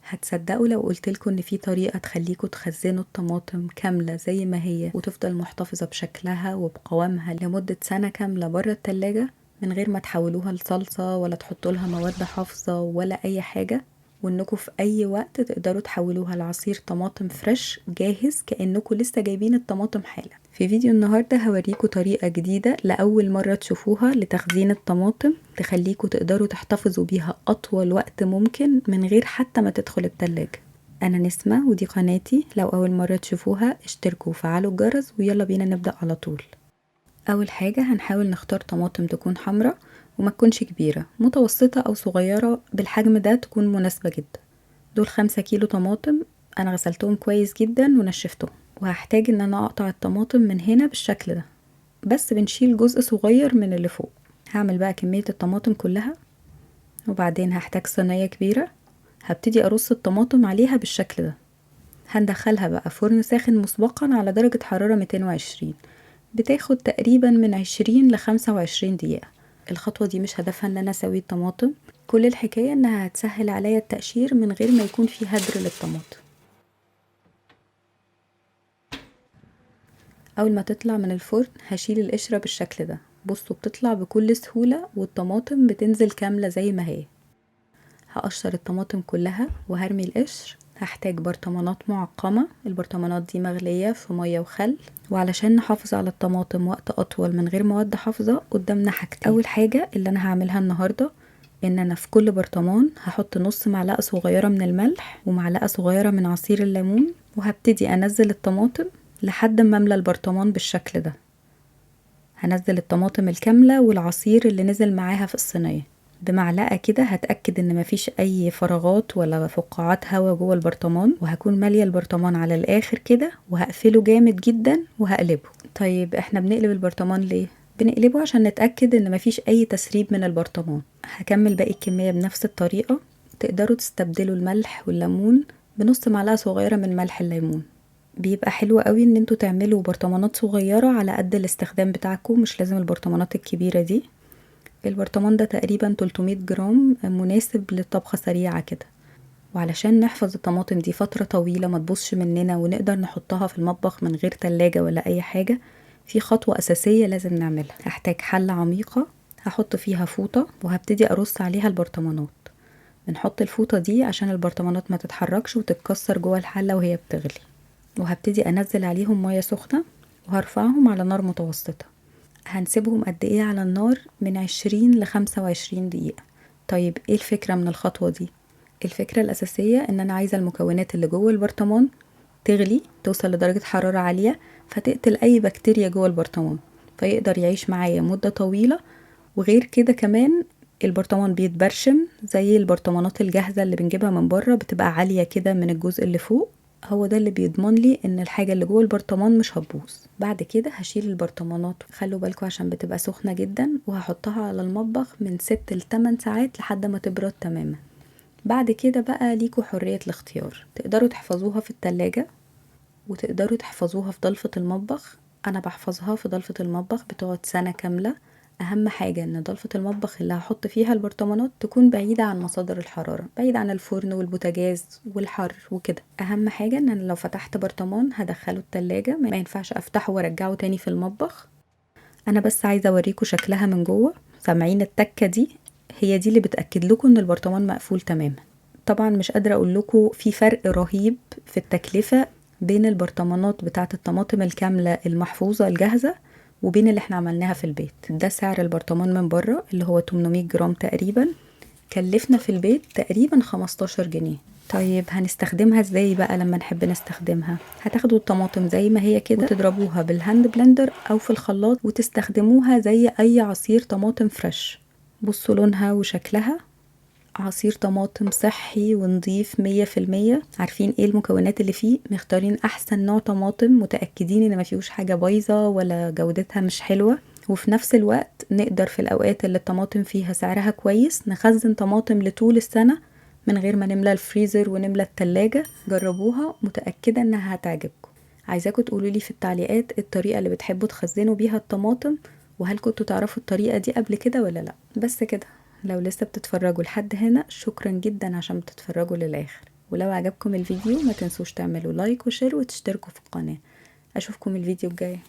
هتصدقوا لو قلتلكوا ان في طريقة تخليكوا تخزنوا الطماطم كاملة زي ما هي وتفضل محتفظة بشكلها وبقوامها لمدة سنة كاملة برا التلاجة من غير ما تحولوها لصلصة ولا تحطوا لها مواد حافظة ولا اي حاجة، وانكوا في اي وقت تقدروا تحولوها لعصير طماطم فريش جاهز كأنكوا لسه جايبين الطماطم حالا. في فيديو النهاردة هوريكوا طريقة جديدة لأول مرة تشوفوها لتخزين الطماطم تخليكوا تقدروا تحتفظوا بيها أطول وقت ممكن من غير حتى ما تدخل التلاجة. أنا نسمة ودي قناتي، لو أول مرة تشوفوها اشتركوا وفعلوا الجرس ويلا بينا نبدأ على طول. أول حاجة هنحاول نختار طماطم تكون حمرا وما تكونش كبيرة، متوسطة أو صغيرة بالحجم ده تكون مناسبة جدا. دول 5 كيلو طماطم، أنا غسلتهم كويس جدا ونشفتهم، وهحتاج ان انا اقطع الطماطم من هنا بالشكل ده، بس بنشيل جزء صغير من اللي فوق. هعمل بقى كمية الطماطم كلها، وبعدين هحتاج صينية كبيرة هبتدي ارص الطماطم عليها بالشكل ده. هندخلها بقى فرن ساخن مسبقا على درجة حرارة 220، بتاخد تقريبا من 20 ل25 دقيقة. الخطوة دي مش هدفها ان انا اسوي الطماطم، كل الحكاية انها هتسهل عليا التقشير من غير ما يكون في هدر للطماطم. اول ما تطلع من الفرن هشيل القشرة بالشكل ده، بصوا بتطلع بكل سهولة والطماطم بتنزل كاملة زي ما هي. هقشر الطماطم كلها وهرمي القشر. هحتاج برطمانات معقمة، البرطمانات دي مغلية في مية وخل، وعلشان نحافظ على الطماطم وقت اطول من غير مواد حافظة قدامنا حاجتين. اول حاجة اللي انا هعملها النهاردة ان انا في كل برطمان هحط نص معلقة صغيرة من الملح ومعلقة صغيرة من عصير الليمون، وهبتدي انزل الطماطم لحد ما املى البرطمان بالشكل ده. هنزل الطماطم الكاملة والعصير اللي نزل معاها في الصينية بمعلقة كده، هتأكد ان مفيش اي فراغات ولا فقاعات هوا جوه البرطمان، وهكون مالية البرطمان على الاخر كده وهقفله جامد جدا وهقلبه. طيب احنا بنقلب البرطمان ليه؟ بنقلبه عشان نتأكد ان مفيش اي تسريب من البرطمان. هكمل باقي الكمية بنفس الطريقة. تقدروا تستبدلوا الملح والليمون بنص معلقة صغيرة من ملح الليمون. بيبقى حلو قوي ان انتوا تعملوا برطمانات صغيرة على قد الاستخدام بتاعكم، مش لازم البرطمانات الكبيرة دي. البرطمان ده تقريبا 300 جرام، مناسب لطبخة سريعة كده. وعلشان نحفظ الطماطم دي فترة طويلة ما تبوظش مننا ونقدر نحطها في المطبخ من غير تلاجة ولا اي حاجة، في خطوة اساسية لازم نعملها. هحتاج حلة عميقة هحط فيها فوطة وهبتدي ارص عليها البرطمانات. بنحط الفوطة دي عشان البرطمانات ما تتحركش وتتكسر جوه الحلة وهي بتغلي. وهبتدي انزل عليهم مية سخنة وهرفعهم على نار متوسطة. هنسيبهم قد ايه على النار؟ من 20 ل25 دقيقة. طيب ايه الفكرة من الخطوة دي؟ الفكرة الأساسية ان انا عايزة المكونات اللي جوه البرطمان تغلي، توصل لدرجة حرارة عالية فتقتل اي بكتيريا جوه البرطمان فيقدر يعيش معايا مدة طويلة. وغير كده كمان البرطمان بيتبرشم زي البرطمانات الجاهزة اللي بنجيبها من بره، بتبقى عالية كده من الجزء اللي فوق. هو ده اللي بيضمن لي ان الحاجة اللي جوه البرطمان مش هتبوظ. بعد كده هشيل البرطمانات، خلوا بالكم عشان بتبقى سخنة جدا، وهحطها على المطبخ من 6 ل 8 ساعات لحد ما تبرد تماما. بعد كده بقى ليكوا حرية الاختيار، تقدروا تحفظوها في التلاجة وتقدروا تحفظوها في ضلفة المطبخ. انا بحفظها في ضلفة المطبخ بتقعد سنة كاملة. اهم حاجة ان ضلفة المطبخ اللي هحط فيها البرطمانات تكون بعيدة عن مصادر الحرارة، بعيد عن الفرن والبوتاجاز والحر وكده. اهم حاجة ان انا لو فتحت برطمان هدخله التلاجة، ما ينفعش افتحه وارجعه تاني في المطبخ. انا بس عايزة اوريكم شكلها من جوه، سامعين التكة دي؟ هي دي اللي بتأكد لكم ان البرطمان مقفول تماما. طبعا مش قادرة اقول لكم في فرق رهيب في التكلفة بين البرطمانات بتاعة الطماطم الكاملة المحفوظة الجاهزة وبين اللي احنا عملناها في البيت. ده سعر البرطمان من بره اللي هو 800 جرام تقريبا، كلفنا في البيت تقريبا 15 جنيه. طيب هنستخدمها ازاي بقى؟ لما نحب نستخدمها هتاخدوا الطماطم زي ما هي كده وتضربوها بالهاند بلندر او في الخلاط وتستخدموها زي اي عصير طماطم فريش. بصوا لونها وشكلها، عصير طماطم صحي ونضيف 100%. عارفين ايه المكونات اللي فيه؟ مختارين احسن نوع طماطم، متأكدين ان ما فيهوش حاجة بايظة ولا جودتها مش حلوة. وفي نفس الوقت نقدر في الاوقات اللي الطماطم فيها سعرها كويس نخزن طماطم لطول السنة من غير ما نملى الفريزر ونملى التلاجة. جربوها، متأكدة انها هتعجبكم. عايزاكم تقولولي في التعليقات الطريقة اللي بتحبوا تخزنوا بيها الطماطم، وهل كنتوا تعرفوا الطريقة دي قبل كده ولا لا. بس كده، لو لسه بتتفرجوا لحد هنا شكرا جدا عشان بتتفرجوا للآخر. ولو عجبكم الفيديو ما تنسوش تعملوا لايك وشير وتشتركوا في القناة. اشوفكم الفيديو الجاي.